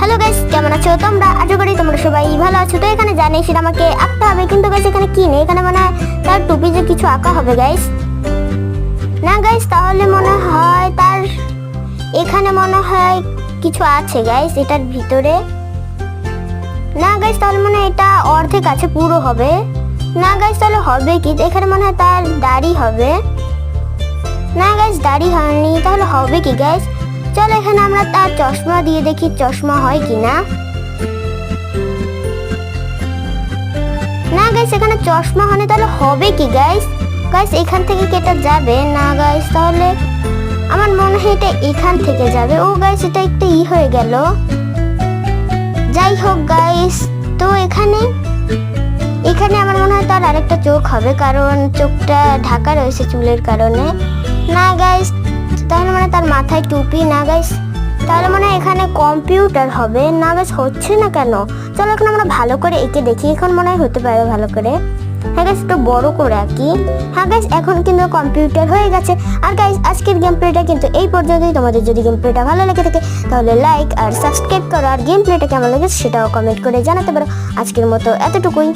Hello guys, কেমন আছো তোমরা? আশা করি তোমরা সবাই ভালো আছো। তো এখানে জানি সেটা আমাকে আঁকতে হবে, কিন্তু গাইস এখানে কি নেই। এখানে মনে হয় তার টুপি যে কিছু আঁকা হবে গাইস। না গাইস, তাহলে মনে হয় তার এখানে মনে হয় কিছু আছে গাইস এটার ভিতরে। না গাইস, তাহলে মনে হয় এটা অর্ধেক আছে, পুরো হবে না গাইস। তাহলে হবে কি? এখানে মনে হয় তার দাড়ি হবে। না গাইস, দাড়ি হয়নি, তাহলে হবে কি গাইস? চলো এখানে আমরা তার চশমা দিয়ে দেখি চশমা হয় কি না। না গাইস, এখানে চশমা হয়নি, তাহলে হবে কি গাইস? গাইস এখান থেকে কেটে যাবে না গাইস? তাহলে আমার মনে হয় এটা এখান থেকে যাবে। ও গাইস, এটা একটা হয়ে গেল। যাই হোক গাইস, তো এখানে এখানে আমার মনে হয় তার আরেকটা চোখ হবে, কারণ চোখটা ঢাকা রয়েছে চুলের কারণে। না গাইস, তাহলে মানে তার মাথায় টুপি। না গাইস, তাহলে মানে এখানে কম্পিউটার হবে। না গাইস, হচ্ছে না কেন? চলো এখন আমরা ভালো করে এঁকে দেখি, এখন মনে হয় হতে পারবে ভালো করে। হ্যাঁ গাইস, একটু বড় করে আঁকি। হ্যাঁ গাইস, এখন কিন্তু কম্পিউটার হয়ে গেছে। আর গাইস আজকের গেম প্লেটা কিন্তু এই পর্যন্তই। তোমাদের যদি গেম প্লেটা ভালো লেগে থাকে তাহলে লাইক আর সাবস্ক্রাইব করো, আর গেম প্লেটা কেমন লেগেছে সেটাও কমেন্ট করে জানাতে পারো। আজকের মতো এতটুকুই।